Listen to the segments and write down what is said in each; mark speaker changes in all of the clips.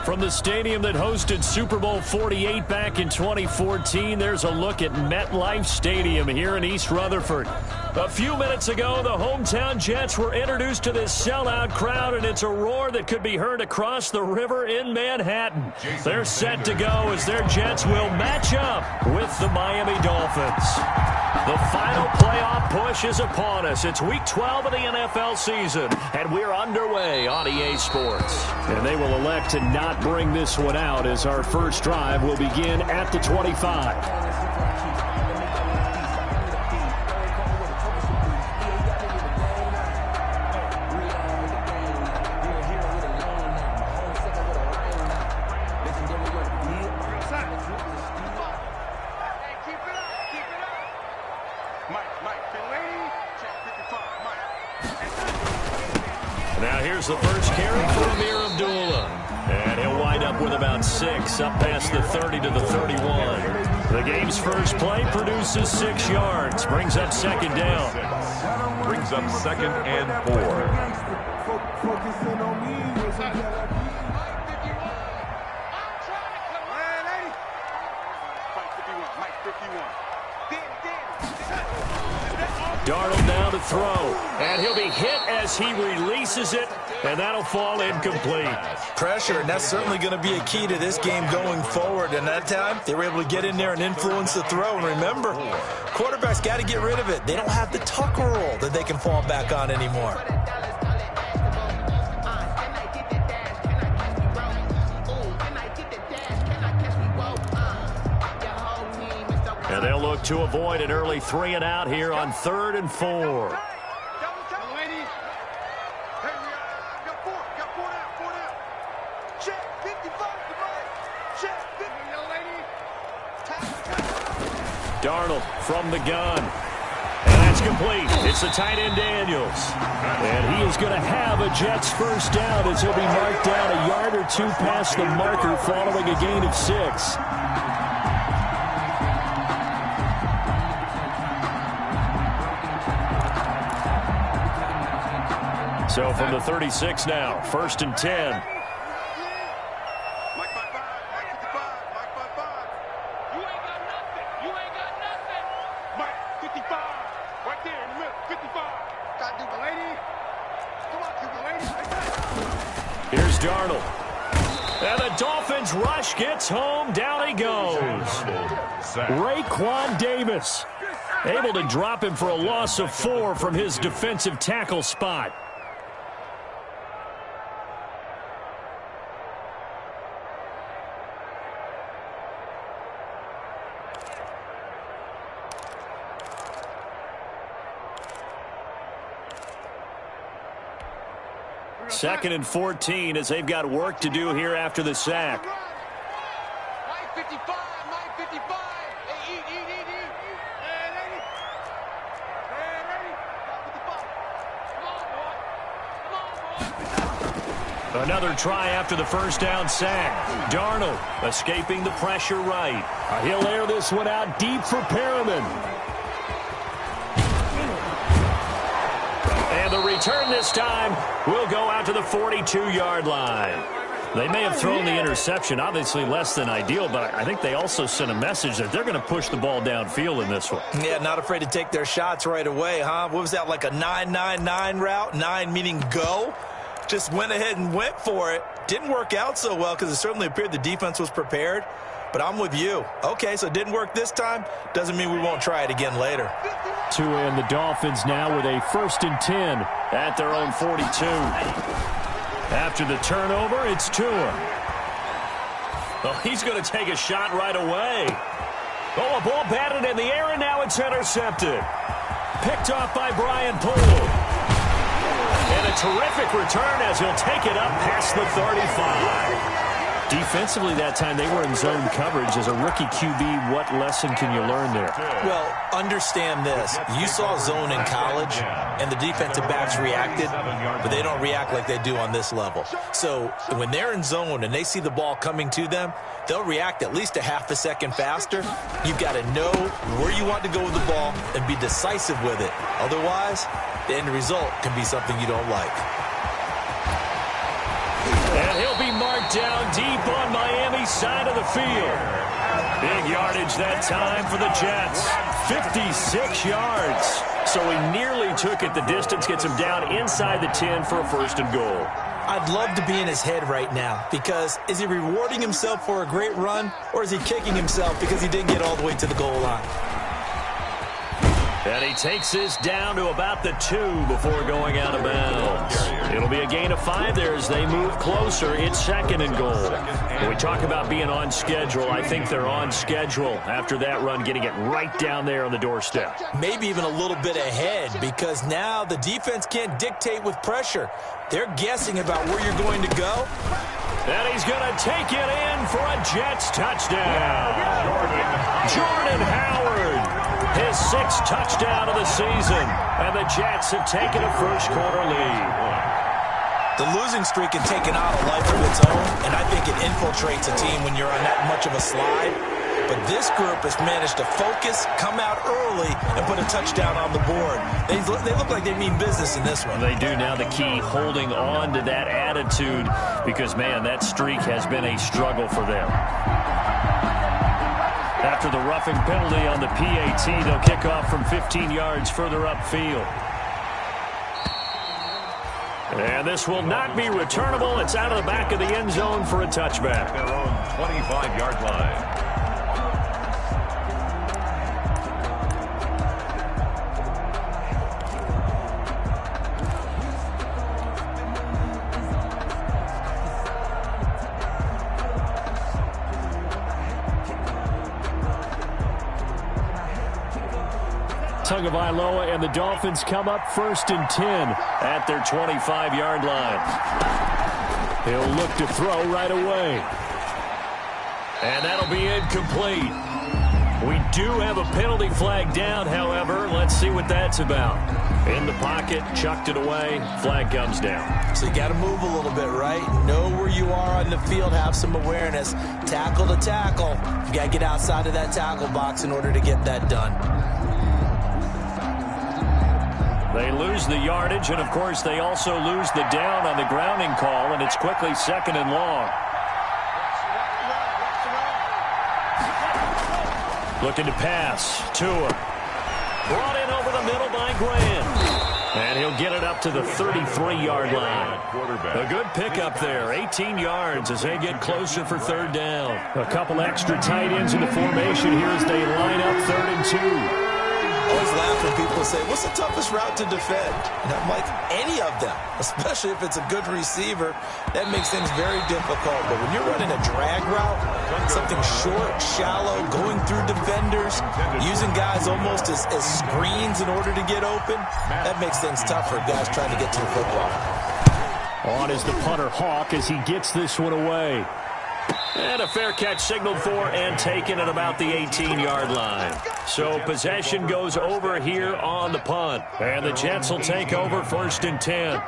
Speaker 1: From the stadium that hosted Super Bowl 48 back in 2014, there's a look at MetLife Stadium here in East Rutherford. A few minutes ago, the hometown Jets were introduced to this sellout crowd, and it's a roar that could be heard across the river in Manhattan. They're set to go as their Jets will match up with the Miami Dolphins. The final playoff push is upon us. It's Week 12 of the NFL season, and we're underway on EA Sports. And they will elect to not bring this one out as our first drive will begin at the 25. Now here's the first carry for Amir Abdullah. And he'll wind up with about 6, up past the 30 to the 31. The game's first play produces 6 yards. Brings up second down.
Speaker 2: Brings up second and 4.
Speaker 1: Darnold now to throw, and he'll be hit as he releases it, and that'll fall incomplete.
Speaker 3: Pressure, and that's certainly going to be a key to this game going forward. And that time, they were able to get in there and influence the throw. And remember, quarterbacks got to get rid of it. They don't have the tucker roll that they can fall back on anymore.
Speaker 1: And they'll look to avoid an early 3 and out here on 3rd and 4. Darnold from the gun. And that's complete. It's the tight end Daniels. And he is going to have a Jets first down as he'll be marked down a yard or 2 past the marker following a gain of 6. So from the 36 now, 1st and 10. Here's Darnold. And the Dolphins rush gets home. Down he goes. Raekwon Davis able to drop him for a loss of 4 from his defensive tackle spot. Second and 14 as they've got work to do here after the sack. Another try after the first down sack. Darnold escaping the pressure right. He'll air this one out deep for Perriman. And the return this time will go out to the 42-yard line. They may have thrown the interception, obviously less than ideal, but I think they also sent a message that they're going to push the ball downfield in this one.
Speaker 3: Yeah, not afraid to take their shots right away, huh? What was that, like a 9-9-9 route? 9 meaning go? Just went ahead and went for it. Didn't work out so well because it certainly appeared the defense was prepared. But I'm with you. Okay, so it didn't work this time. Doesn't mean we won't try it again later.
Speaker 1: And the Dolphins now with a 1st and 10 at their own 42. After the turnover, it's Tua. Well, he's going to take a shot right away. Oh, a ball batted in the air, and now it's intercepted. Picked off by Brian Poole. And a terrific return as he'll take it up past the 35. Defensively that time, they were in zone coverage. As a rookie QB, what lesson can you learn there?
Speaker 3: Well, understand this. You saw zone in college, and the defensive backs reacted, but they don't react like they do on this level. So when they're in zone and they see the ball coming to them, they'll react at least a half a second faster. You've got to know where you want to go with the ball and be decisive with it. Otherwise, the end result can be something you don't like.
Speaker 1: And he'll be marked brought down deep on Miami's side of the field. Big yardage that time for the Jets. 56 yards. So he nearly took it the distance, gets him down inside the 10 for a first and goal.
Speaker 3: I'd love to be in his head right now, because is he rewarding himself for a great run, or is he kicking himself because he didn't get all the way to the goal line?
Speaker 1: And he takes this down to about the 2 before going out of bounds. It'll be a gain of 5 there as they move closer. It's second and goal. When we talk about being on schedule, I think they're on schedule after that run, getting it right down there on the doorstep.
Speaker 3: Maybe even a little bit ahead, because now the defense can't dictate with pressure. They're guessing about where you're going to go.
Speaker 1: And he's going to take it in for a Jets touchdown. Jordan Howard. His 6th touchdown of the season, and the Jets have taken a first-quarter lead.
Speaker 3: The losing streak can take an out of life of its own, and I think it infiltrates a team when you're on that much of a slide. But this group has managed to focus, come out early, and put a touchdown on the board. They look like they mean business in this one.
Speaker 1: They do. Now the key, holding on to that attitude, because, man, that streak has been a struggle for them. After the roughing penalty on the PAT, they'll kick off from 15 yards further upfield. And this will not be returnable. It's out of the back of the end zone for a touchback.
Speaker 2: Their own 25-yard line.
Speaker 1: Tagovailoa and the Dolphins come up 1st and 10 at their 25-yard line. He'll look to throw right away. And that'll be incomplete. We do have a penalty flag down, however. Let's see what that's about. In the pocket, chucked it away, flag comes down.
Speaker 3: So you got to move a little bit, right? Know where you are on the field, have some awareness. Tackle to tackle. You got to get outside of that tackle box in order to get that done.
Speaker 1: They lose the yardage, and, of course, they also lose the down on the grounding call, and it's quickly 2nd and long. Looking to pass. Tua. Brought in over the middle by Graham. And he'll get it up to the 33-yard line. A good pickup there. 18 yards as they get closer for 3rd down. A couple extra tight ends in the formation here as they line up 3rd and 2.
Speaker 3: I always laugh when people say, what's the toughest route to defend? And I'm like, any of them, especially if it's a good receiver. That makes things very difficult. But when you're running a drag route, something short, shallow, going through defenders, using guys almost as screens in order to get open, that makes things tough for guys trying to get to the football.
Speaker 1: On is the punter, Hawk, as he gets this one away. And a fair catch signaled for and taken at about the 18-yard line. So possession goes over here on the punt. And the Jets will take over 1st and 10.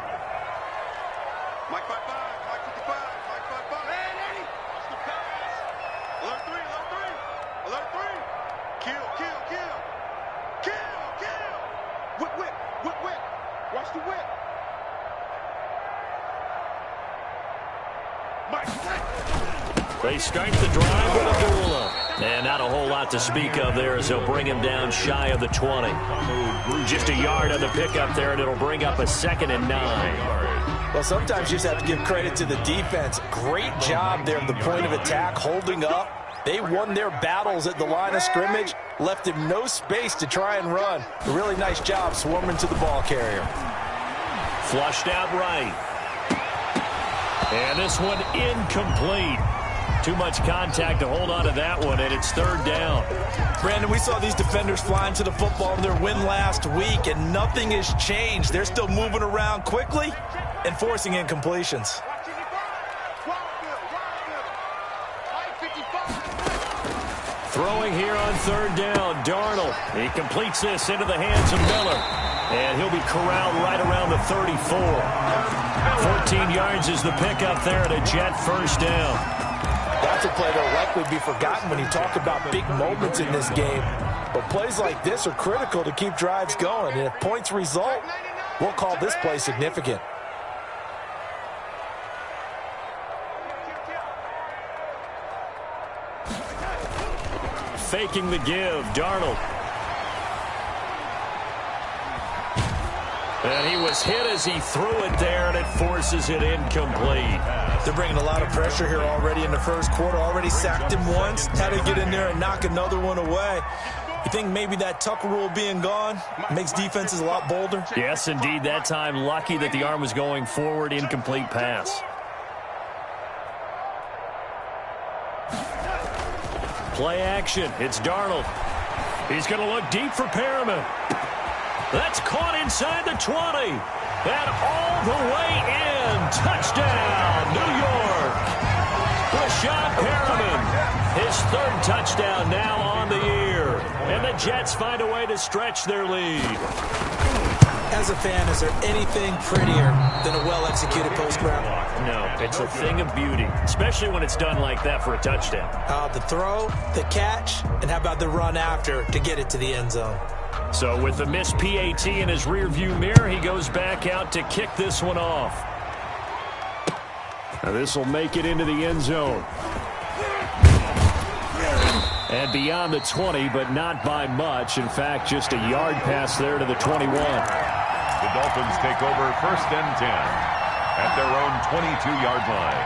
Speaker 4: Watch the whip.
Speaker 1: They start the drive with a Abdullah. And not a whole lot to speak of there as they'll bring him down shy of the 20. Just a yard on the pickup there, and it'll bring up a 2nd and 9.
Speaker 3: Well, sometimes you just have to give credit to the defense. Great job there at the point of attack, holding up. They won their battles at the line of scrimmage, left him no space to try and run. A really nice job swarming to the ball carrier.
Speaker 1: Flushed out right. And this one incomplete. Too much contact to hold on to that one, and it's 3rd down.
Speaker 3: Brandon, we saw these defenders flying to the football in their win last week, and nothing has changed. They're still moving around quickly and forcing incompletions.
Speaker 1: Throwing here on 3rd down, Darnold. He completes this into the hands of Miller. And he'll be corralled right around the 34. 14 yards is the pickup there at a Jet 1st down.
Speaker 3: That's a play that will likely be forgotten when you talk about big moments in this game. But plays like this are critical to keep drives going. And if points result, we'll call this play significant.
Speaker 1: faking the give. Darnold. And he was hit as he threw it there, and it forces it incomplete.
Speaker 3: They're bringing a lot of pressure here already in the first quarter. Already sacked him once. Had to get in there and knock another one away. You think maybe that Tucker rule being gone makes defenses a lot bolder?
Speaker 1: Yes, indeed. That time, lucky that the arm was going forward. Incomplete pass. Play action. It's Darnold. He's going to look deep for Perriman. That's caught inside the 20. And all the way in. Touchdown, New York. Rashad Perriman. His third touchdown now on the year. And the Jets find a way to stretch their lead.
Speaker 3: As a fan, is there anything prettier than a well-executed post route?
Speaker 1: No, it's a thing of beauty, especially when it's done like that for a touchdown.
Speaker 3: The throw, the catch, and how about the run after to get it to the end zone?
Speaker 1: So with the missed PAT in his rearview mirror, he goes back out to kick this one off. Now this will make it into the end zone. And beyond the 20, but not by much. In fact, just a yard pass there to the 21.
Speaker 2: The Dolphins take over 1st and 10 at their own 22-yard line.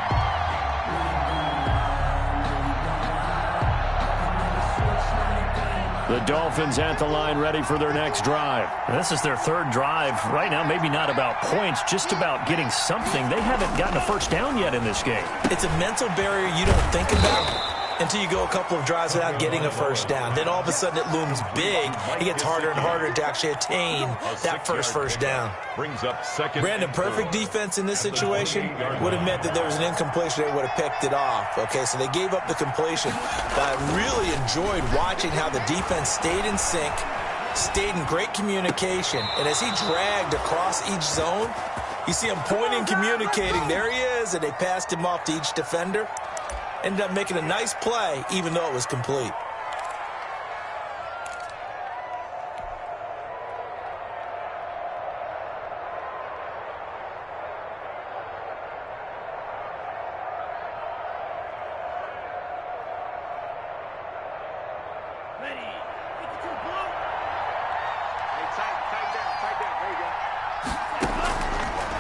Speaker 1: The Dolphins at the line ready for their next drive. This is their third drive. Right now, maybe not about points, just about getting something. They haven't gotten a first down yet in this game.
Speaker 3: It's a mental barrier you don't think about until you go a couple of drives without getting a first down. Then all of a sudden it looms big. It gets harder and harder to actually attain that first down.
Speaker 2: Brings up second.
Speaker 3: Brandon, perfect defense in this situation would have meant that there was an incompletion. They would have picked it off. Okay, so they gave up the completion. But I really enjoyed watching how the defense stayed in sync, stayed in great communication. And as he dragged across each zone, you see him pointing, communicating. There he is, and they passed him off to each defender. Ended up making a nice play, even though it was complete.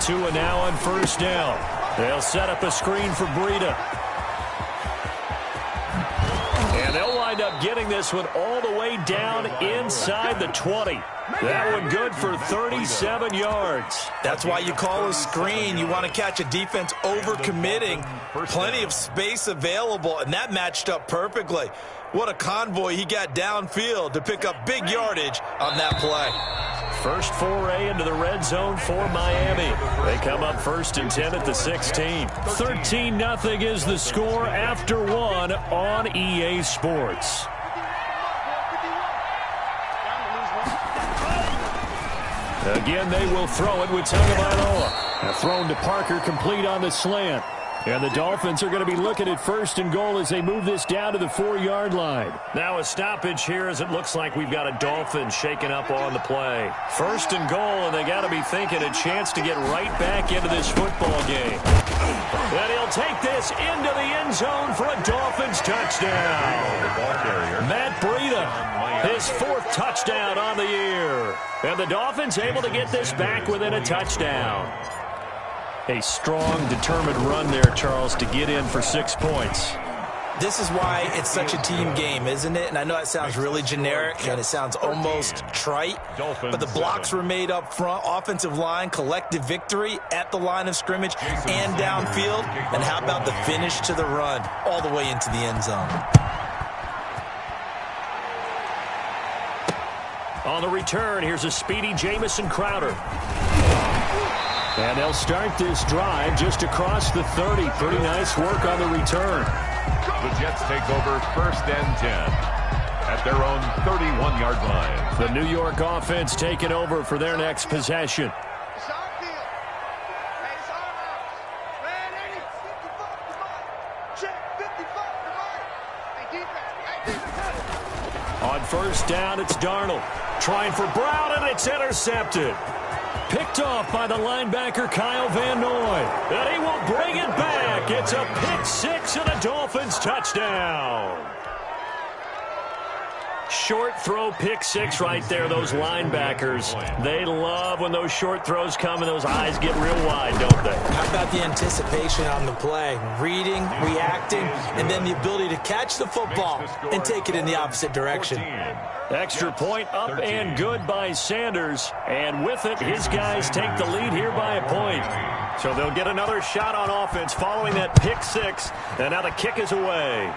Speaker 1: Tua now on first down. They'll set up a screen for Breida. And they'll wind up getting this one all the way down inside the 20. That one good for 37 yards.
Speaker 3: That's why you call a screen. You want to catch a defense over-committing. Plenty of space available, and that matched up perfectly. What a convoy he got downfield to pick up big yardage on that play.
Speaker 1: First foray into the red zone for Miami. They come up 1st and 10 at the 16. 13-0 is the score after one on EA Sports. Again, they will throw it with Tagovailoa. Thrown to Parker, complete on the slant. And the Dolphins are going to be looking at 1st and goal as they move this down to the 4-yard line. Now a stoppage here as it looks like we've got a Dolphin shaking up on the play. 1st and goal, and they got to be thinking a chance to get right back into this football game. And he'll take this into the end zone for a Dolphins touchdown. Matt Breida, his 4th touchdown on the year. And the Dolphins able to get this back within a touchdown. A strong, determined run there, Charles, to get in for 6 points.
Speaker 3: This is why it's such a team game, isn't it? And I know it sounds really generic and it sounds almost trite, but the blocks were made up front, offensive line, collective victory at the line of scrimmage and downfield. And how about the finish to the run all the way into the end zone?
Speaker 1: On the return, here's a speedy Jamison Crowder. And they'll start this drive just across the 30. Pretty nice work on the return.
Speaker 2: The Jets take over 1st and 10 at their own 31-yard line.
Speaker 1: The New York offense taking over for their next possession. On 1st down, it's Darnold. Trying for Brown, and it's intercepted. Picked off by the linebacker Kyle Van Noy. And he will bring it back. It's a pick 6 and a Dolphins touchdown. Short throw, pick six right there. Those linebackers, they love when those short throws come and those eyes get real wide, don't they?
Speaker 3: How about the anticipation on the play? Reading, reacting, and then the ability to catch the football and take it in the opposite direction.
Speaker 1: Extra point up and good by Sanders. And with it, his guys take the lead here by a point. So they'll get another shot on offense following that pick six. And now the kick is away.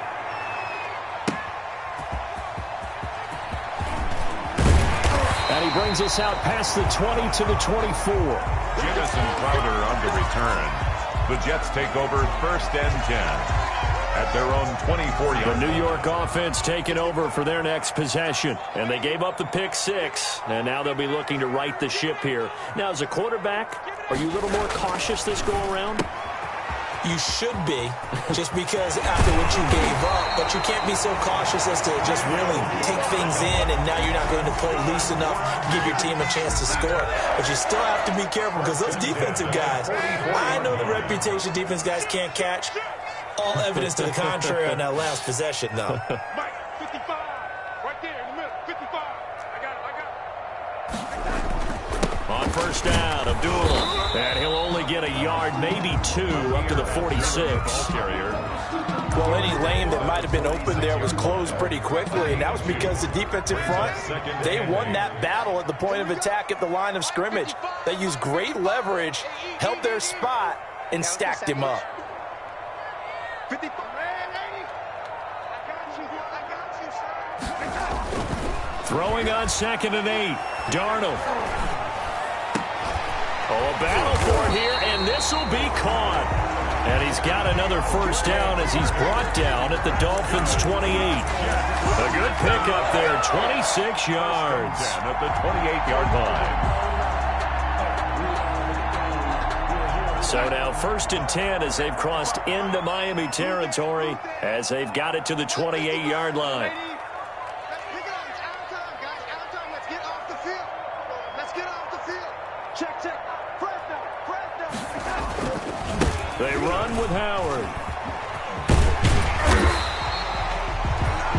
Speaker 1: And he brings us out past the 20 to the 24.
Speaker 2: Jamison Crowder on the return. The Jets take over 1st and 10 at their own 24-yard.
Speaker 1: The New York offense taking over for their next possession. And they gave up the pick six. And now they'll be looking to right the ship here. Now, as a quarterback, are you a little more cautious this go-around?
Speaker 3: You should be, just because after what you gave up, but you can't be so cautious as to just really take things in, and now you're not going to play loose enough to give your team a chance to score. But you still have to be careful because those defensive guys, I know the reputation defense guys can't catch. All evidence to the contrary on that last possession, though.
Speaker 4: Mike, 55, right there in the middle, 55. I got it.
Speaker 1: On first down, Abdullah. And he'll only get a yard, maybe two, up to the 46.
Speaker 3: Well, any lane that might have been open there was closed pretty quickly, and that was because the defensive front, they won that battle at the point of attack at the line of scrimmage. They used great leverage, held their spot, and stacked him up.
Speaker 4: 55.
Speaker 1: Throwing on 2nd and 8. Darnold. Oh, a battle for it here, and this will be caught. And he's got another first down as he's brought down at the Dolphins' 28. A good pickup there, 26 yards.
Speaker 2: At the 28-yard line.
Speaker 1: So now 1st and 10 as they've crossed into Miami territory as they've got it to the 28-yard line. They run with Howard.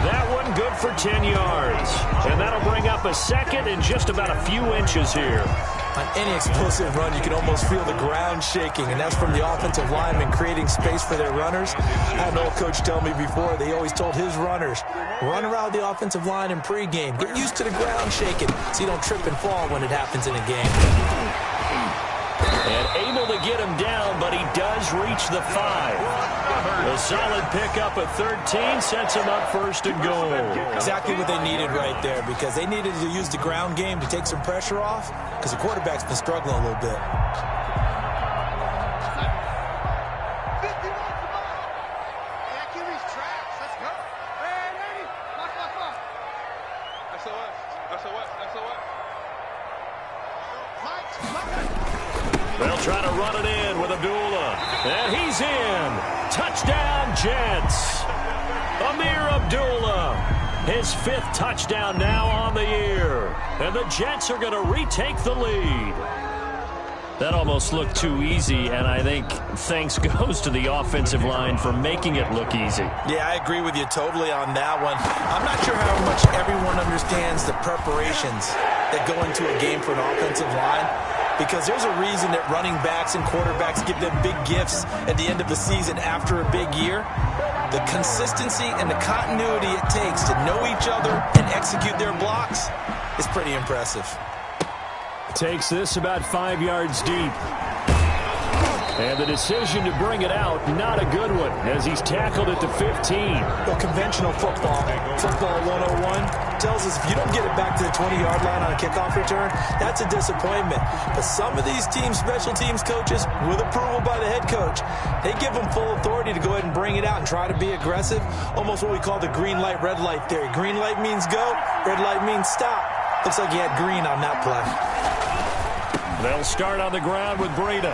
Speaker 1: That one good for 10 yards. And that'll bring up a second and just about a few inches here.
Speaker 3: On any explosive run, you can almost feel the ground shaking, and that's from the offensive linemen creating space for their runners. I had an old coach tell me before, they always told his runners, run around the offensive line in pregame. Get used to the ground shaking so you don't trip and fall when it happens in a game.
Speaker 1: And able to get him down, but he does reach the 5. A solid pickup at 13 sets him up 1st and goal.
Speaker 3: Exactly what they needed right there, because they needed to use the ground game to take some pressure off, because the quarterback's been struggling a little bit.
Speaker 1: They'll try to run it in with Abdullah. And he's in. Touchdown, Jets. Amir Abdullah. His 5th touchdown now on the year. And the Jets are going to retake the lead. That almost looked too easy, and I think thanks goes to the offensive line for making it look easy.
Speaker 3: Yeah, I agree with you totally on that one. I'm not sure how much everyone understands the preparations that go into a game for an offensive line, because there's a reason that running backs and quarterbacks give them big gifts at the end of the season after a big year. The consistency and the continuity it takes to know each other and execute their blocks is pretty impressive.
Speaker 1: Takes this about 5 yards deep. And the decision to bring it out, not a good one, as he's tackled at the 15.
Speaker 3: Well, conventional football 101, tells us if you don't get it back to the 20-yard line on a kickoff return, that's a disappointment. But some of these teams, special teams coaches, with approval by the head coach, they give them full authority to go ahead and bring it out and try to be aggressive, almost what we call the green light, red light theory. Green light means go, red light means stop. Looks like he had green on that play.
Speaker 1: They'll start on the ground with Breida.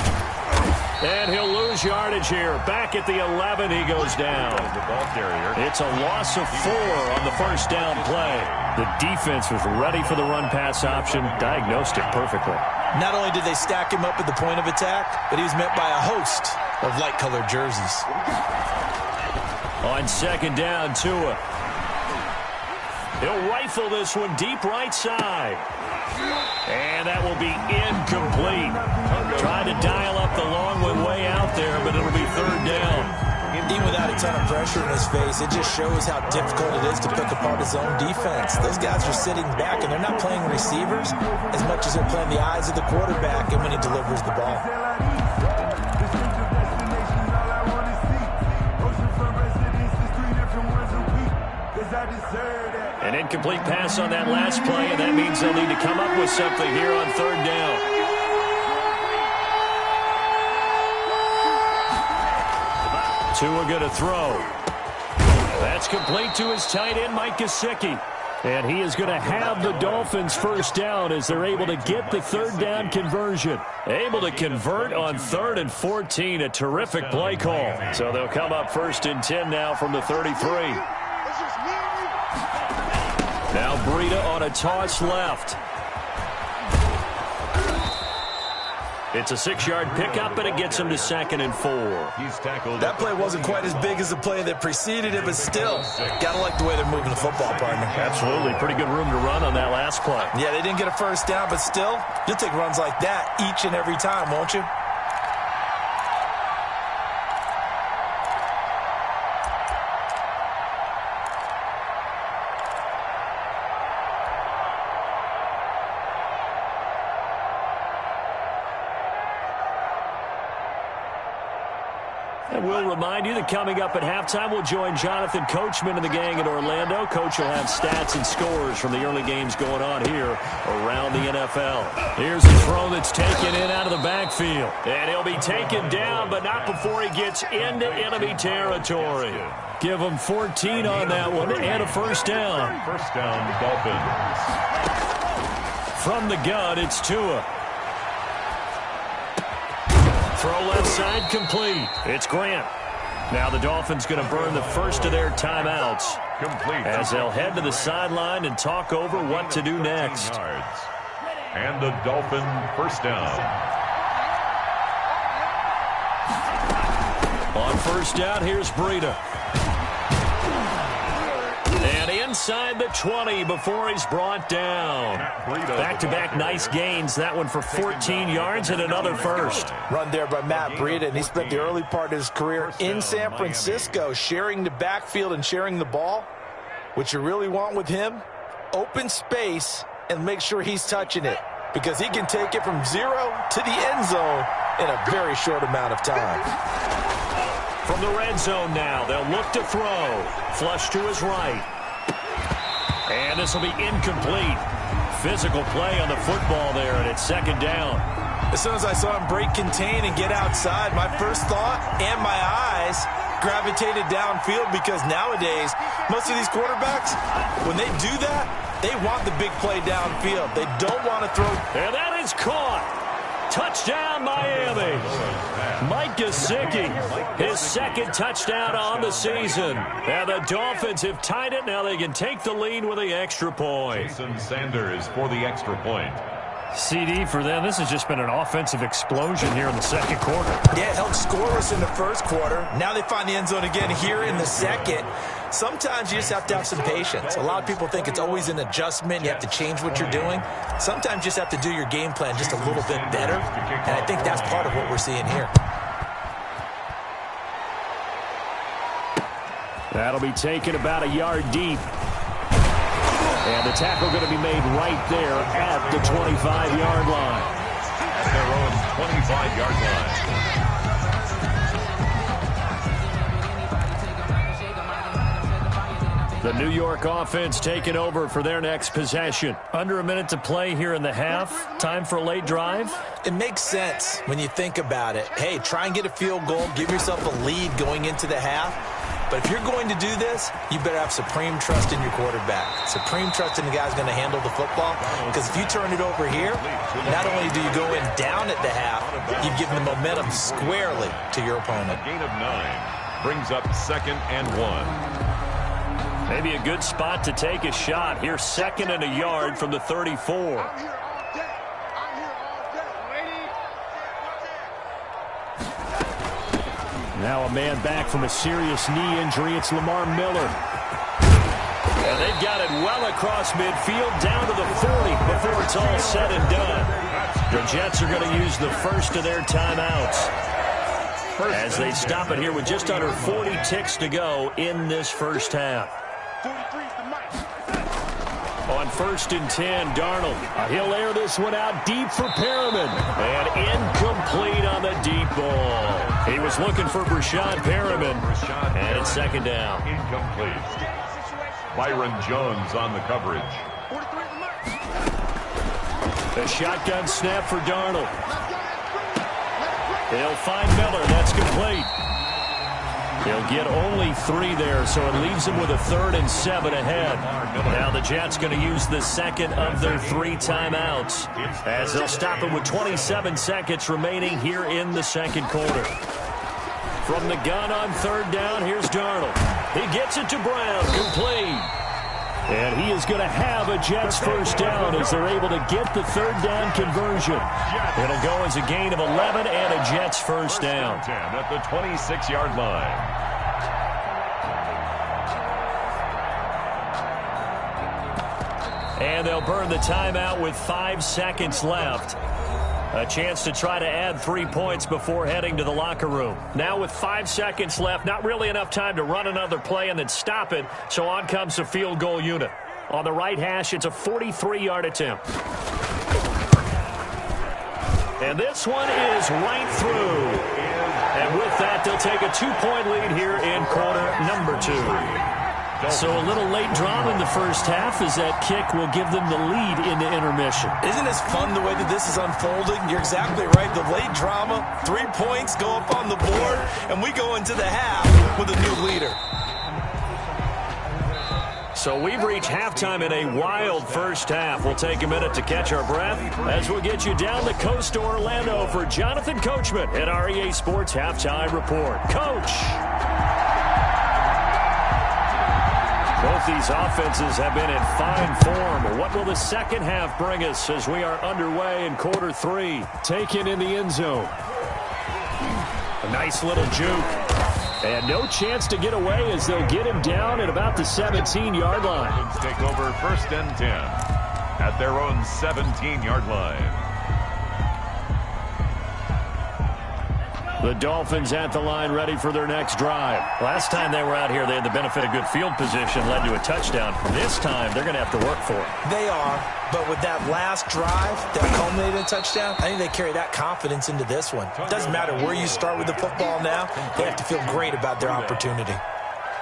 Speaker 1: And he'll lose yardage here. Back at the 11, he goes down.
Speaker 2: The ball carrier.
Speaker 1: It's a loss of 4 on the first down play. The defense was ready for the run-pass option, diagnosed it perfectly.
Speaker 3: Not only did they stack him up at the point of attack, but he was met by a host of light-colored jerseys.
Speaker 1: On second down, Tua. He'll rifle this one deep right side. And that will be incomplete. Trying to dial up the long one way out there, but it'll be third down.
Speaker 3: Even without a ton of pressure in his face, it just shows how difficult it is to pick apart his own defense. Those guys are sitting back, and they're not playing receivers as much as they're playing the eyes of the quarterback and when he delivers the ball.
Speaker 1: An incomplete pass on that last play, and that means they'll need to come up with something here on third down. Tua going to throw. That's complete to his tight end, Mike Gesicki. And he is going to have the Dolphins first down as they're able to get the third down conversion. Able to convert on 3rd and 14. A terrific play call. So they'll come up 1st and 10 now from the 33. Now Breida on a toss left. It's a 6-yard pickup, and it gets him to 2nd and 4.
Speaker 3: That play wasn't quite as big as the play that preceded it, but still, gotta like the way they're moving the football, partner.
Speaker 1: Absolutely. Pretty good room to run on that last play.
Speaker 3: Yeah, they didn't get a first down, but still, you'll take runs like that each and every time, won't you?
Speaker 1: And we'll remind you that coming up at halftime, we'll join Jonathan Coachman and the gang in Orlando. Coach will have stats and scores from the early games going on here around the NFL. Here's a throw that's taken in out of the backfield. And he'll be taken down, but not before he gets into enemy territory. Give him 14 on that one and a first down.
Speaker 2: First down, Dolphins.
Speaker 1: From the gun, it's Tua. Throw left side complete. It's Grant. Now the Dolphins going to burn the first of their timeouts
Speaker 2: Complete.
Speaker 1: as they'll head to the sideline and talk over what to do next.
Speaker 2: And the Dolphin first down.
Speaker 1: On first down, here's Breida. And inside the 20 before he's brought down. Back-to-back nice gains. That one for 14 yards and another first.
Speaker 3: Run there by Matt Breida, and he spent the early part of his career in San Francisco sharing the backfield and sharing the ball. What you really want with him, open space and make sure he's touching it, because he can take it from 0 to the end zone in a very short amount of time.
Speaker 1: From the red zone now, they'll look to throw. Flush to his right. And this will be incomplete. Physical play on the football there, and it's 2nd down.
Speaker 3: As soon as I saw him break contain and get outside, my first thought and my eyes gravitated downfield, because nowadays, most of these quarterbacks, when they do that, they want the big play downfield. They don't want to throw.
Speaker 1: And that is caught. Touchdown, Miami. Mike Gesicki, his 2nd touchdown on the season. And the Dolphins have tied it. Now they can take the lead with the extra point.
Speaker 2: Jason Sanders for the extra point.
Speaker 1: CD for them. This has just been an offensive explosion here in the 2nd quarter.
Speaker 3: Yeah, held scoreless in the 1st quarter. Now they find the end zone again here in the 2nd. Sometimes you just have to have some patience. A lot of people think it's always an adjustment. You have to change what you're doing. Sometimes you just have to do your game plan just a little bit better. And I think that's part of what we're seeing here.
Speaker 1: That'll be taken about a yard deep. And the tackle going to be made right there at the 25-yard line.
Speaker 2: At their own 25-yard line.
Speaker 1: The New York offense taking over for their next possession. Under a minute to play here in the half. Time for a late drive.
Speaker 3: It makes sense when you think about it. Hey, try and get a field goal. Give yourself a lead going into the half. But if you're going to do this, you better have supreme trust in your quarterback. Supreme trust in the guy's going to handle the football. Because if you turn it over here, not only do you go in down at the half, you've given the momentum squarely to your opponent.
Speaker 2: A gain of 9 brings up 2nd and 1.
Speaker 1: Maybe a good spot to take a shot. Here, 2nd and a yard from the 34. Now a man back from a serious knee injury. It's Lamar Miller. And they've got it well across midfield down to the 40 before it's all said and done. The Jets are going to use the first of their timeouts as they stop it here with just under 40 ticks to go in this first half. On 1st and 10, Darnold. He'll air this one out deep for Perriman. And incomplete on the deep ball. He was looking for Brashad Perriman. And it's 2nd down.
Speaker 2: Incomplete. Byron Jones on the coverage.
Speaker 1: The shotgun snap for Darnold. He'll find Miller. That's complete. He'll get only 3 there, so it leaves him with a 3rd and 7 ahead. Now the Jets going to use the second of their 3 timeouts as they'll stop it with 27 seconds remaining here in the second quarter. From the gun on 3rd down, here's Darnold. He gets it to Brown, complete. And he is going to have a Jets first down as they're able to get the 3rd down conversion. It'll go as a gain of 11 and a Jets first down.
Speaker 2: 10 at the 26-yard line.
Speaker 1: And they'll burn the timeout with 5 seconds left. A chance to try to add 3 points before heading to the locker room. Now with 5 seconds left, not really enough time to run another play and then stop it, so on comes the field goal unit. On the right hash, it's a 43-yard attempt. And this one is right through. And with that, they'll take a 2-point lead here in quarter number 2. So a little late drama in the first half as that kick will give them the lead in the intermission.
Speaker 3: Isn't this fun the way that this is unfolding? You're exactly right. The late drama, 3 points go up on the board, and we go into the half with a new leader.
Speaker 1: So we've reached halftime in a wild first half. We'll take a minute to catch our breath as we'll get you down the coast to Orlando for Jonathan Coachman at our EA Sports Halftime Report. Coach! Both these offenses have been in fine form. What will the second half bring us as we are underway in quarter 3? Taken in the end zone. A nice little juke. And no chance to get away as they'll get him down at about the 17-yard line.
Speaker 2: Dolphins take over 1st and 10 at their own 17-yard line.
Speaker 1: The Dolphins at the line ready for their next drive. Last time they were out here, they had the benefit of good field position, led to a touchdown. This time, they're going to have to work for it.
Speaker 3: They are, but with that last drive that culminated in a touchdown, I think they carry that confidence into this one. It doesn't matter where you start with the football now. They have to feel great about their opportunity.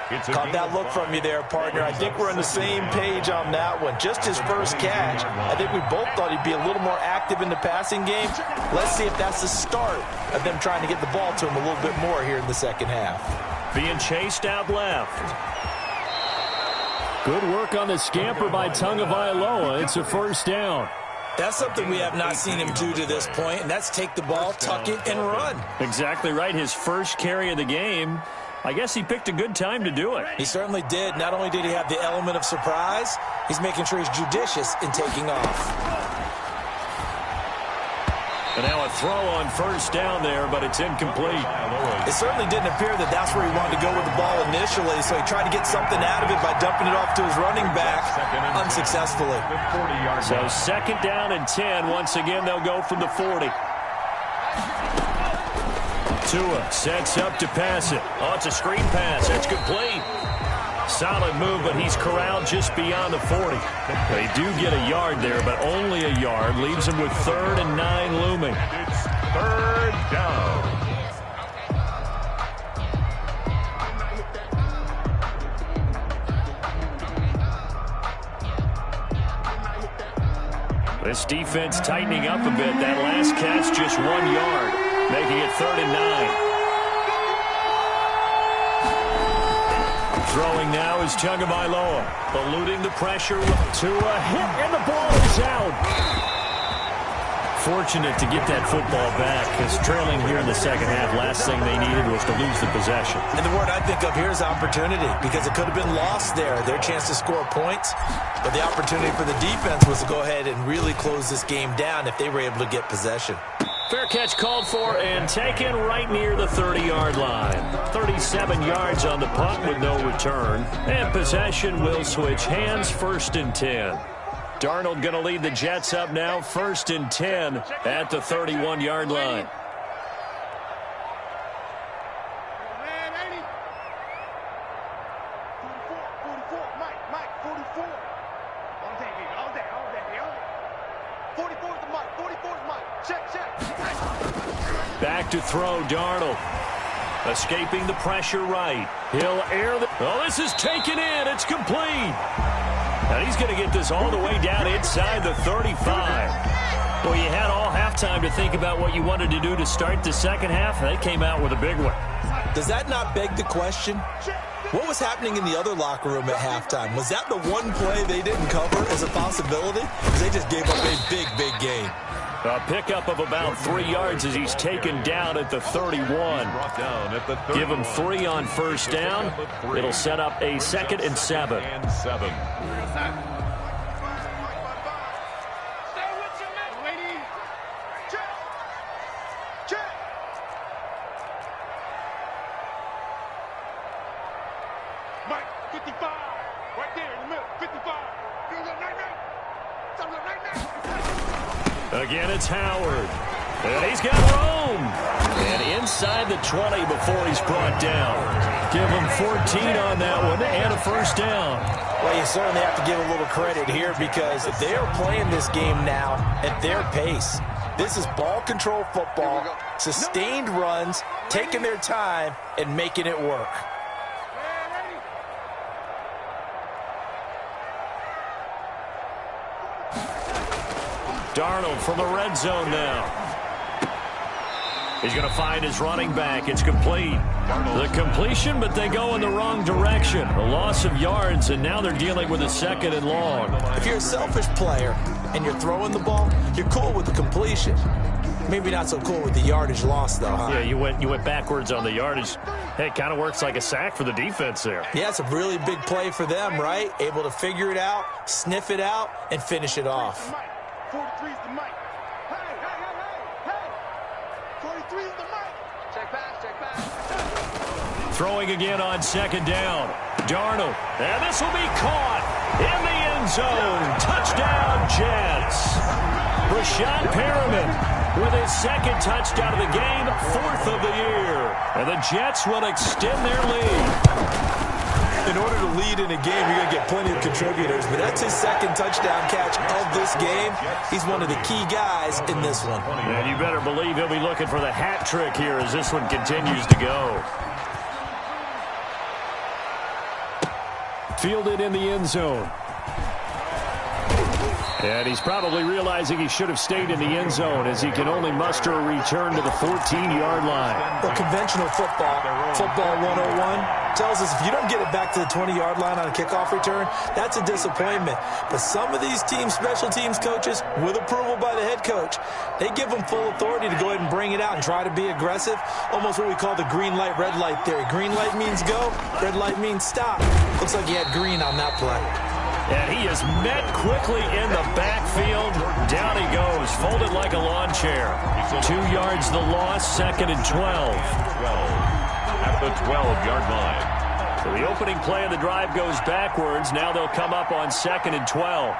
Speaker 3: Caught that look from you there, partner. I think we're on the same page on that one. Just his first catch. I think we both thought he'd be a little more active in the passing game. Let's see if that's the start of them trying to get the ball to him a little bit more here in the second half.
Speaker 1: Being chased out left. Good work on the scamper by Tagovailoa. It's a first down.
Speaker 3: That's something we have not seen him do to this point, and that's take the ball, tuck it, and run.
Speaker 1: Exactly right. His first carry of the game. I guess he picked a good time to do it.
Speaker 3: He certainly did. Not only did he have the element of surprise, he's making sure he's judicious in taking off.
Speaker 1: And now a throw on first down there, but it's incomplete.
Speaker 3: It certainly didn't appear that that's where he wanted to go with the ball initially, so he tried to get something out of it by dumping it off to his running back unsuccessfully.
Speaker 1: So 2nd down and 10. Once again, they'll go from the 40. Tua sets up to pass it. Oh, it's a screen pass. It's complete. Solid move, but he's corralled just beyond the 40. They do get a yard there, but only a yard. Leaves him with 3rd and 9 looming.
Speaker 2: It's 3rd down.
Speaker 1: This defense tightening up a bit. That last catch just 1 yard, making it 3rd and 9. Throwing now is Tagovailoa, eluding the pressure to a hit, and the ball is out. Fortunate to get that football back, because trailing here in the second half, last thing they needed was to lose the possession.
Speaker 3: And the word I think of here is opportunity, because it could have been lost there, their chance to score points. But the opportunity for the defense was to go ahead and really close this game down if they were able to get possession.
Speaker 1: Fair catch called for and taken right near the 30-yard line. 37 yards on the punt with no return. And possession will switch hands, 1st and 10. Darnold going to lead the Jets up now, 1st and 10 at the 31-yard line. Back to throw, Darnold. Escaping the pressure right. He'll air the... Oh, this is taken in. It's complete. And he's going to get this all the way down inside the 35. Well, you had all halftime to think about what you wanted to do to start the second half. They came out with a big one.
Speaker 3: Does that not beg the question? What was happening in the other locker room at halftime? Was that the one play they didn't cover as a possibility? Because they just gave up a big, big gain.
Speaker 1: A pickup of about 3 yards as he's taken down at the 31. Give him 3 on 1st down. It'll set up a 2nd and 7.
Speaker 4: Mike, 55. Right there in the middle, 55.
Speaker 1: Again, it's Howard. And he's got room. And inside the 20 before he's brought down. Give him 14 on that one and a 1st down.
Speaker 3: Well, you certainly have to give a little credit here because they are playing this game now at their pace. This is ball control football, sustained runs, taking their time, and making it work.
Speaker 1: Darnold from the red zone now. He's going to find his running back. It's complete. The completion, but they go in the wrong direction. A loss of yards, and now they're dealing with a 2nd and long.
Speaker 3: If you're a selfish player and you're throwing the ball, you're cool with the completion. Maybe not so cool with the yardage loss, though, huh?
Speaker 1: Yeah, you went backwards on the yardage. Hey, it kind of works like a sack for the defense there.
Speaker 3: Yeah, it's a really big play for them, right? Able to figure it out, sniff it out, and finish it off.
Speaker 4: 43's the mic. Hey, hey, hey, hey, hey. 43's the mic. Check pass, check pass.
Speaker 1: Throwing again on 2nd down. Darnold. And this will be caught in the end zone. Touchdown, Jets. Rashad Perriman with his 2nd touchdown of the game, 4th of the year. And the Jets will extend their lead.
Speaker 3: In order to lead in a game, you're going to get plenty of contributors, but that's his 2nd touchdown catch of this game. He's one of the key guys in this one.
Speaker 1: And you better believe he'll be looking for the hat trick here as this one continues to go. Fielded in the end zone. And he's probably realizing he should have stayed in the end zone as he can only muster a return to the 14-yard line.
Speaker 3: Well, conventional football 101, tells us if you don't get it back to the 20-yard line on a kickoff return, that's a disappointment. But some of these teams, special teams coaches, with approval by the head coach, they give them full authority to go ahead and bring it out and try to be aggressive. Almost what we call the green light, red light theory. Green light means go, red light means stop. Looks like he had green on that play.
Speaker 1: And he is met quickly in the backfield. Down he goes, folded like a lawn chair. 2 yards the loss, 2nd and 12.
Speaker 2: At the 12-yard line.
Speaker 1: So the opening play of the drive goes backwards. Now they'll come up on 2nd and 12.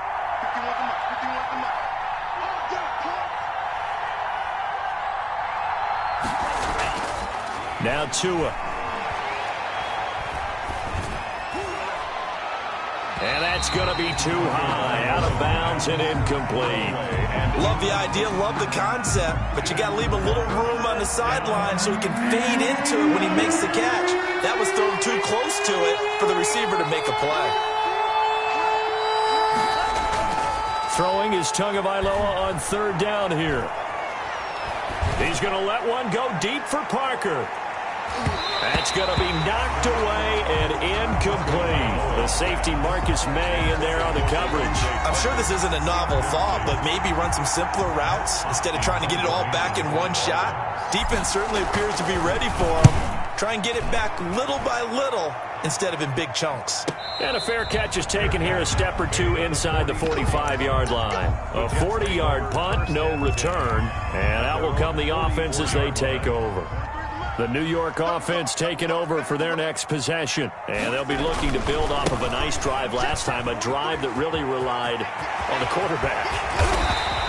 Speaker 1: Now Tua. And that's going to be too high, out of bounds and incomplete.
Speaker 3: Love the idea, love the concept, but you got to leave a little room on the sideline so he can fade into it when he makes the catch. That was thrown too close to it for the receiver to make a play.
Speaker 1: Throwing is Tagovailoa on 3rd down here. He's going to let one go deep for Parker. That's going to be knocked away and incomplete. The safety Marcus May in there on the coverage.
Speaker 3: I'm sure this isn't a novel thought, but maybe run some simpler routes instead of trying to get it all back in one shot. Defense certainly appears to be ready for him. Try and get it back little by little instead of in big chunks.
Speaker 1: And a fair catch is taken here, a step or two inside the 45-yard line. A 40-yard punt, no return. And out will come the offense as they take over. The New York offense taking over for their next possession. And they'll be looking to build off of a nice drive last time, a drive that really relied on the quarterback.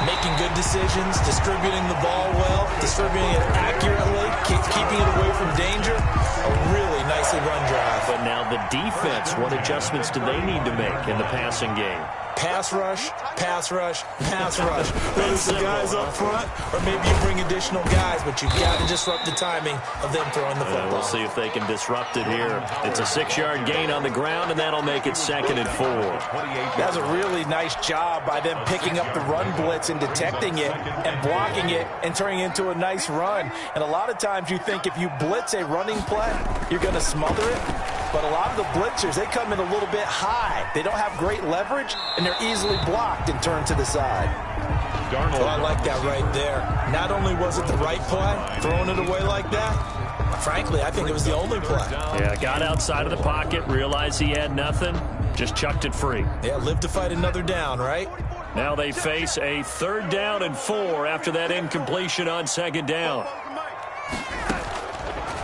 Speaker 3: Making good decisions, distributing the ball well, distributing it accurately, keeping it away from danger. A really nicely run drive.
Speaker 1: But now the defense, what adjustments do they need to make in the passing game?
Speaker 3: Pass rush, pass rush, pass rush. Whether it's the guys up front or maybe you bring additional guys, but you've got to disrupt the timing of them throwing the football.
Speaker 1: We'll see if they can disrupt it here. It's a 6-yard gain on the ground, and that'll make it 2nd and 4.
Speaker 3: That's a really nice job by them picking up the run blitz and detecting it and blocking it and turning it into a nice run. And a lot of times you think if you blitz a running play, you're going to smother it. But a lot of the blitzers, they come in a little bit high. They don't have great leverage, and they're easily blocked and turned to the side. So I like that right there. Not only was it the right play, throwing it away like that, frankly, I think it was the only play.
Speaker 1: Yeah, got outside of the pocket, realized he had nothing, just chucked it free.
Speaker 3: Yeah, live to fight another down, right?
Speaker 1: Now they face a 3rd down and 4 after that incompletion on 2nd down.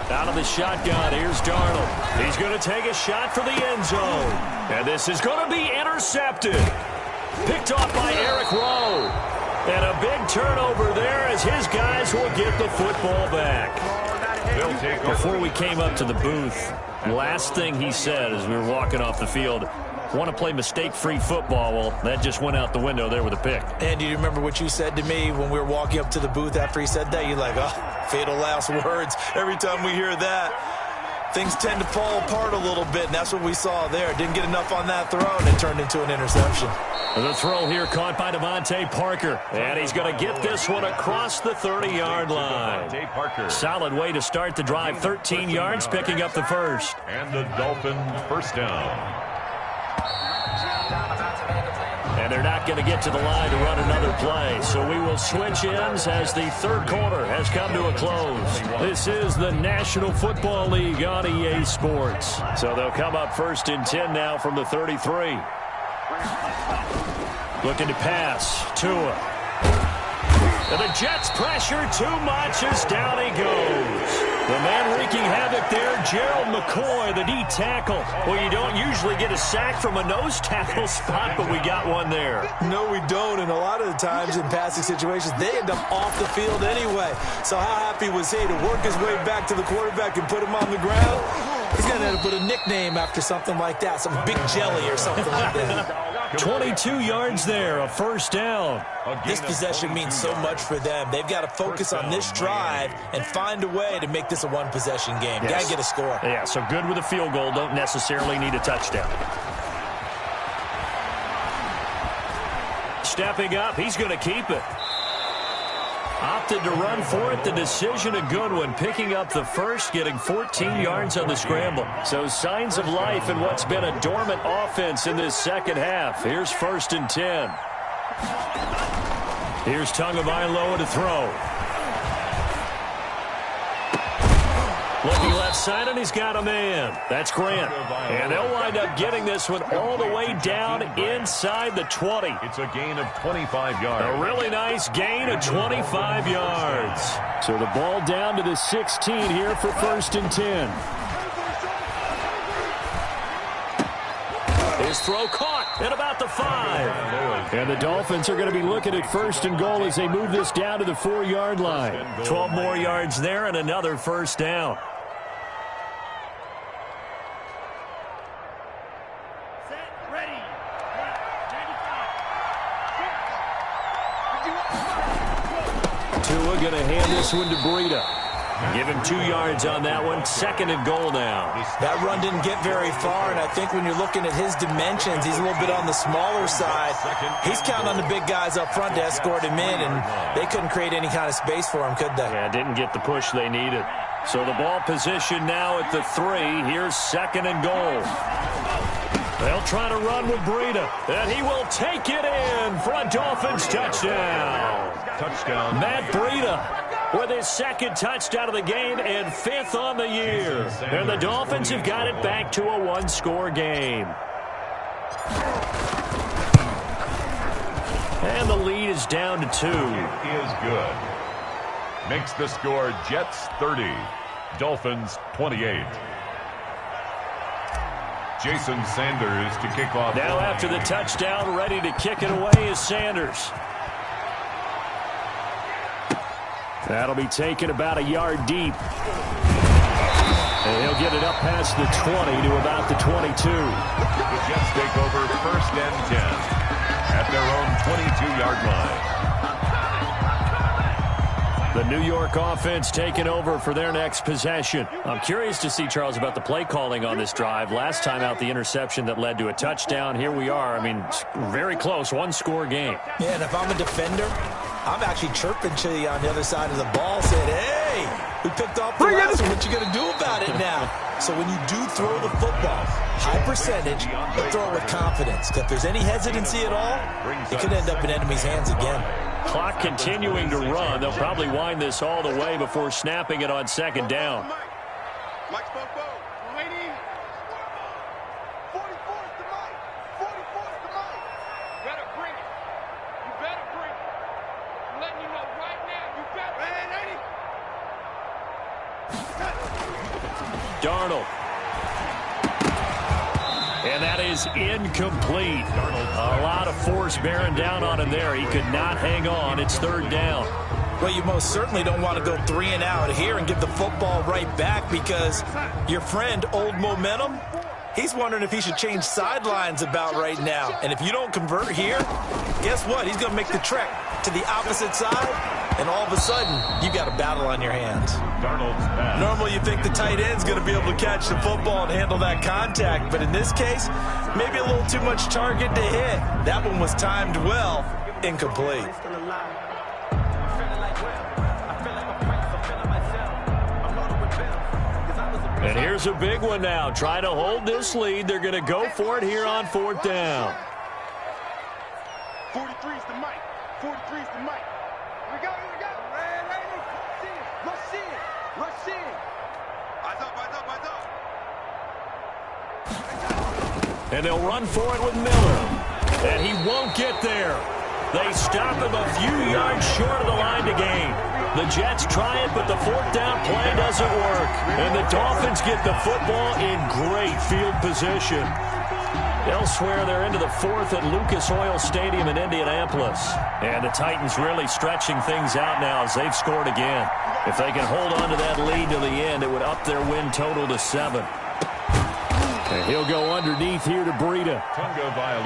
Speaker 1: Out of the shotgun, here's Darnold. He's going to take a shot for the end zone. And this is going to be intercepted. Picked off by Eric Rowe. And a big turnover there as his guys will get the football back. Before we came up to the booth, last thing he said as we were walking off the field, want to play mistake-free football. Well, that just went out the window there with a pick.
Speaker 3: And do you remember what you said to me when we were walking up to the booth after he said that? You're like, oh, fatal last words. Every time we hear that, things tend to fall apart a little bit, and that's what we saw there. Didn't get enough on that throw, and it turned into an interception.
Speaker 1: The throw here caught by Devontae Parker, and he's going to get this one across the 30-yard line. Solid way to start the drive, 13 yards, picking up the first.
Speaker 2: And the Dolphins first down.
Speaker 1: And they're not going to get to the line to run another play. So we will switch ends as the 3rd quarter has come to a close. This is the National Football League on EA Sports. So they'll come up 1st and 10 now from the 33. Looking to pass. Tua. And the Jets pressure too much as down he goes. The man wreaking havoc there, Gerald McCoy, the D tackle. Well, you don't usually get a sack from a nose tackle spot, but we got one there.
Speaker 3: No, we don't, and a lot of the times in passing situations, they end up off the field anyway. So how happy was he to work his way back to the quarterback and put him on the ground? He's going to have to put a nickname after something like that, some big jelly or something like that.
Speaker 1: 22 yards there, a 1st down.
Speaker 3: This possession means so much for them. They've got to focus on this drive and find a way to make this a one-possession game.
Speaker 1: Yes.
Speaker 3: Got to get a score.
Speaker 1: Yeah, so good with a field goal. Don't necessarily need a touchdown. Stepping up, he's going to keep it. Opted to run for it. The decision a good one. Picking up the first, getting 14 yards on the scramble. So signs of life in what's been a dormant offense in this 2nd half. Here's 1st and 10. Here's Tagovailoa to throw. Looking left side, and he's got a man. That's Grant. And they'll wind up getting this one all the way down inside the 20.
Speaker 2: It's a gain of 25 yards.
Speaker 1: A really nice gain of 25 yards. So the ball down to the 16 here for 1st and 10. His throw caught at about the 5. And the Dolphins are going to be looking at 1st and goal as they move this down to the 4-yard line. 12 more yards there and another 1st down. Tua going to hand this one to Breida. Give him 2 yards on that one. 2nd and goal now.
Speaker 3: That run didn't get very far, and I think when you're looking at his dimensions, he's a little bit on the smaller side. He's counting on the big guys up front to escort him in, and they couldn't create any kind of space for him, could they?
Speaker 1: Yeah, didn't get the push they needed. So the ball position now at the 3. Here's 2nd and goal. They'll try to run with Breida, and he will take it in for a Dolphins touchdown.
Speaker 2: Touchdown.
Speaker 1: Matt Breida with his 2nd touchdown of the game and 5th on the year. And the Dolphins have got it back to a 1-score game. And the lead is down to 2.
Speaker 2: It is good. Makes the score Jets 30, Dolphins 28. Jason Sanders to kick off.
Speaker 1: Now after the touchdown, ready to kick it away is Sanders. That'll be taken about a yard deep. And he'll get it up past the 20 to about the 22.
Speaker 2: The Jets take over 1st and 10 at their own 22-yard line.
Speaker 1: The New York offense taking over for their next possession. I'm curious to see, Charles, about the play calling on this drive. Last time out, the interception that led to a touchdown. Here we are. I mean, very close, one-score game.
Speaker 3: Yeah, and if I'm a defender, I'm actually chirping to you on the other side of the ball, saying, hey, we picked off the last one. What you going to do about it now? So when you do throw the football, high percentage, but throw it with confidence. If there's any hesitancy at all, it could end up in enemy's hands again.
Speaker 1: Clock continuing to run. They'll probably wind this all the way before snapping it on 2nd down.
Speaker 4: Mike spoke forward. Waiting. 44 is the mic. 44 is the mic. You better bring it. You better bring it. I'm letting you know right now. You better. Ready?
Speaker 1: Darnold. And that is incomplete. A lot of force bearing down on him there. He could not hang on. It's 3rd down.
Speaker 3: Well, you most certainly don't want to go 3 and out here and give the football right back, because your friend, Old Momentum, he's wondering if he should change sidelines about right now. And if you don't convert here, guess what? He's going to make the trek to the opposite side, and all of a sudden, you got a battle on your hands. Normally, you think the tight end's going to be able to catch the football and handle that contact, but in this case, maybe a little too much target to hit. That one was timed well, incomplete.
Speaker 1: And here's a big one now. Try to hold this lead. They're going to go for it here on 4th down.
Speaker 4: 43 is the mic. 43 is the mic. Here we go. Here we go. Ready. Rush in. Rush in. Eyes up. Eyes up. Eyes up.
Speaker 1: And they'll run for it with Miller. And he won't get there. They stop him a few yards short of the line to gain. The Jets try it, but the 4th down play doesn't work. And the Dolphins get the football in great field position. Elsewhere, they're into the 4th at Lucas Oil Stadium in Indianapolis. And the Titans really stretching things out now as they've scored again. If they can hold on to that lead to the end, it would up their win total to 7. And he'll go underneath here to Breida.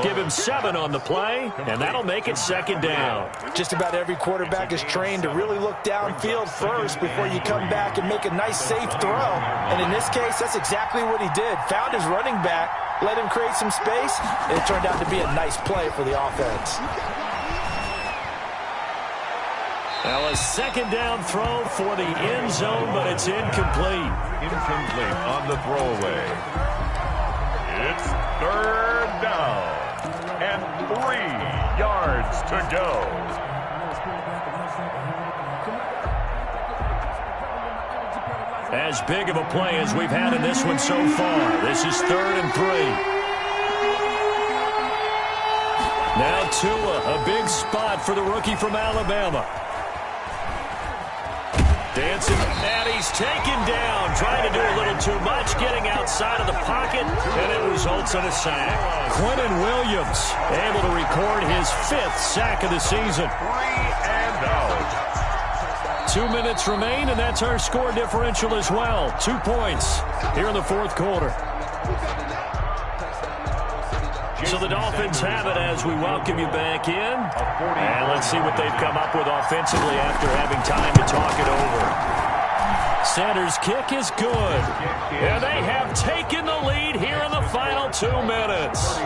Speaker 1: Give him 7 on the play, and that'll make it 2nd down.
Speaker 3: Just about every quarterback is trained to really look downfield first before you come back and make a nice, safe throw. And in this case, that's exactly what he did. Found his running back, let him create some space, and it turned out to be a nice play for the offense.
Speaker 1: Now a 2nd down throw for the end zone, but it's incomplete.
Speaker 2: Incomplete on the throwaway. It's 3rd down and 3 yards to go.
Speaker 1: As big of a play as we've had in this one so far. This is 3rd and 3. Now Tua, a big spot for the rookie from Alabama. Dancing, and he's taken down, trying to do a little too much, getting outside of the pocket, and it results in a sack. Quentin Williams able to record his 5th sack of the season.
Speaker 2: 3 and out.
Speaker 1: 2 minutes remain, and that's our score differential as well. 2 points here in the 4th quarter. So the Dolphins have it as we welcome you back in. And let's see what they've come up with offensively after having time to talk it over. Sanders' kick is good. And they have taken the lead here in the final 2 minutes.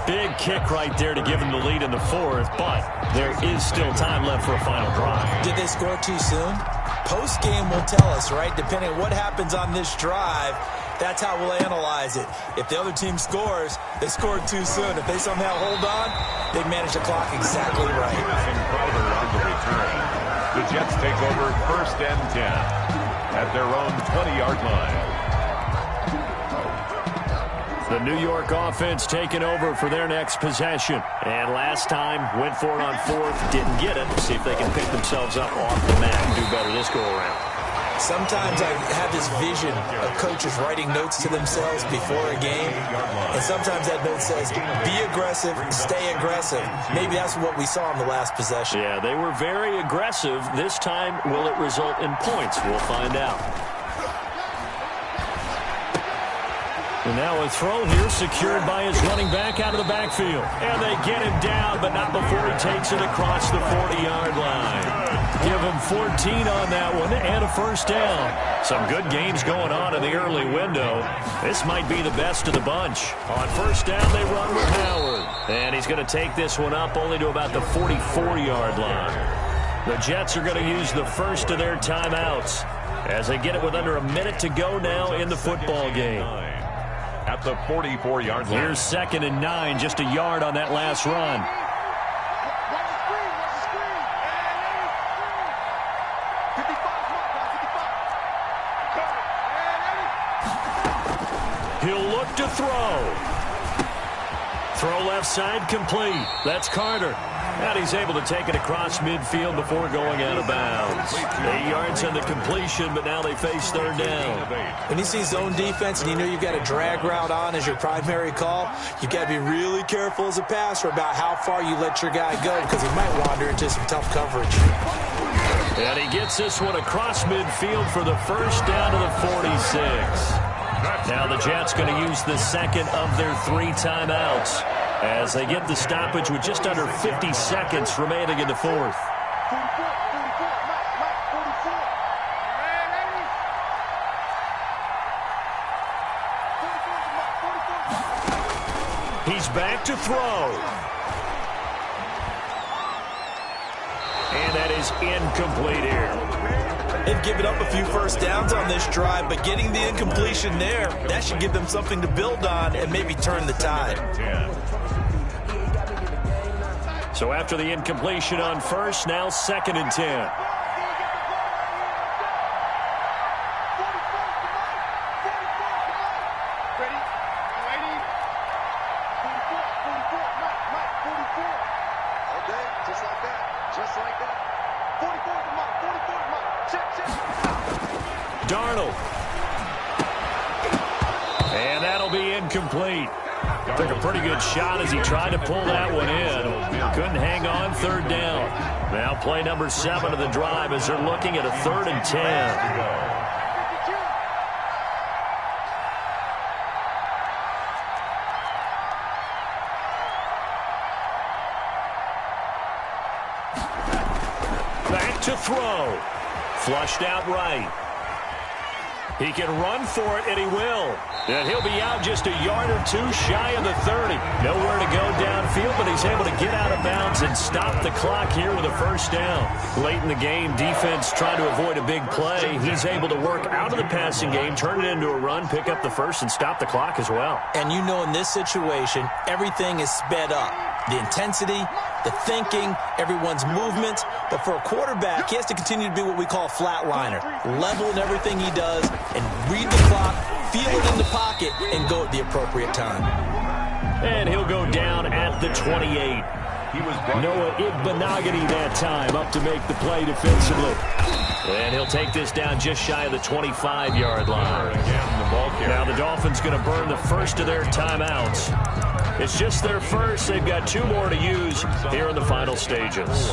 Speaker 1: Big kick right there to give them the lead in the 4th, but there is still time left for a final drive.
Speaker 3: Did they score too soon? Post-game will tell us, right? Depending on what happens on this drive, that's how we'll analyze it. If the other team scores, they scored too soon. If they somehow hold on, they manage the clock exactly right.
Speaker 2: Crowder on the return. The Jets take over 1st and 10 at their own 20-yard line.
Speaker 1: The New York offense taking over for their next possession. And last time, went for it on fourth, didn't get it. See if they can pick themselves up off the mat and do better this go-around.
Speaker 3: Sometimes I have this vision of coaches writing notes to themselves before a game, and sometimes that note says, be aggressive, stay aggressive. Maybe that's what we saw in the last possession.
Speaker 1: Yeah, they were very aggressive. This time, will it result in points? We'll find out. And now a throw here secured by his running back out of the backfield. And they get him down, but not before he takes it across the 40-yard line. Give him 14 on that one and a first down. Some good games going on in the early window. This might be the best of the bunch. On first down, they run with Howard. And he's going to take this one up only to about the 44-yard line. The Jets are going to use the first of their timeouts as they get it with under a minute to go now in the football game.
Speaker 2: At the 44-yard line.
Speaker 1: Here's 2nd and 9, just a yard on that last run. He'll look to throw. Throw left side complete. That's Carter. And he's able to take it across midfield before going out of bounds. 8 yards on the completion, but now they face third down.
Speaker 3: When you see zone defense and you know you've got a drag route on as your primary call, you've got to be really careful as a passer about how far you let your guy go because he might wander into some tough coverage.
Speaker 1: And he gets this one across midfield for the first down to the 46. Now the Jets going to use the second of their 3 timeouts as they get the stoppage with just under 50 seconds remaining in the fourth. He's back to throw. And that is incomplete here.
Speaker 3: They've given up a few first downs on this drive, but getting the incompletion there, that should give them something to build on and maybe turn the tide.
Speaker 1: So after the incompletion on first, now 2nd and 10. Darnold. And that'll be incomplete. Took a pretty good shot as he tried to pull that one in. Couldn't hang on, third down. Now play number 7 of the drive as they're looking at a 3rd and 10. Back to throw. Flushed out right. He can run for it, and he will. And he'll be out just a yard or 2 shy of the 30. Nowhere to go downfield, but he's able to get out of bounds and stop the clock here with a first down. Late in the game, defense trying to avoid a big play. He's able to work out of the passing game, turn it into a run, pick up the first, and stop the clock as well.
Speaker 3: And you know in this situation, everything is sped up. The intensity, the thinking, everyone's movement. But for a quarterback, he has to continue to be what we call a flatliner. Level in everything he does and read the clock, feel it in the pocket, and go at the appropriate time.
Speaker 1: And he'll go down at the 28. Noah Igbenogany that time up to make the play defensively. And he'll take this down just shy of the 25-yard line. Now the Dolphins going to burn the first of their timeouts. It's just their first. They've got 2 more to use here in the final stages.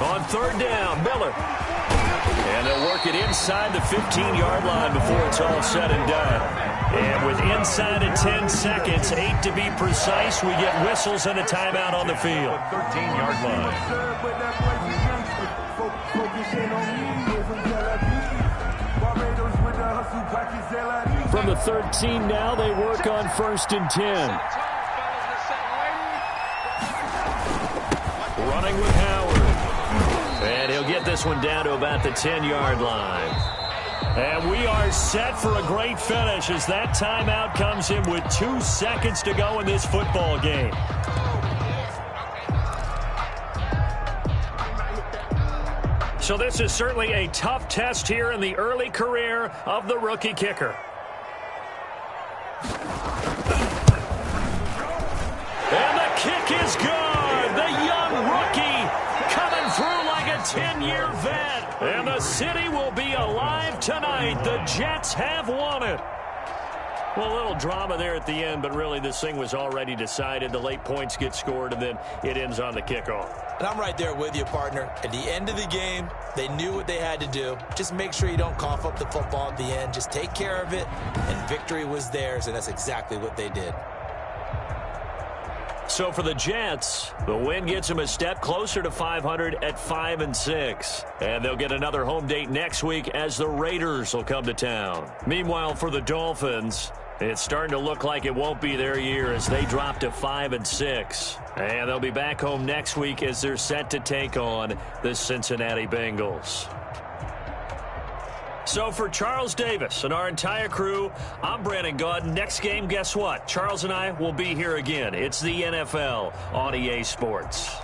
Speaker 1: On 3rd down, Miller. And they'll work it inside the 15-yard line before it's all said and done. And with inside of 10 seconds, 8 to be precise, we get whistles and a timeout on the field.
Speaker 2: 13-yard line.
Speaker 1: From the 13 now, they work on 1st and 10. Running with Howard. And he'll get this one down to about the 10-yard line. And we are set for a great finish as that timeout comes in with 2 seconds to go in this football game. So this is certainly a tough test here in the early career of the rookie kicker. And the kick is good. The young rookie coming through like a 10-year vet. And the city will be alive tonight. The Jets have won it. Well, a little drama there at the end, but really this thing was already decided. The late points get scored, and then it ends on the kickoff.
Speaker 3: And I'm right there with you, partner. At the end of the game, they knew what they had to do. Just make sure you don't cough up the football at the end. Just take care of it, and victory was theirs, and that's exactly what they did.
Speaker 1: So for the Jets, the win gets them a step closer to 500 at 5-6. And they'll get another home date next week as the Raiders will come to town. Meanwhile, for the Dolphins, it's starting to look like it won't be their year as they drop to 5-6. And they'll be back home next week as they're set to take on the Cincinnati Bengals. So for Charles Davis and our entire crew, I'm Brandon Gaudin. Next game, guess what? Charles and I will be here again. It's the NFL on EA Sports.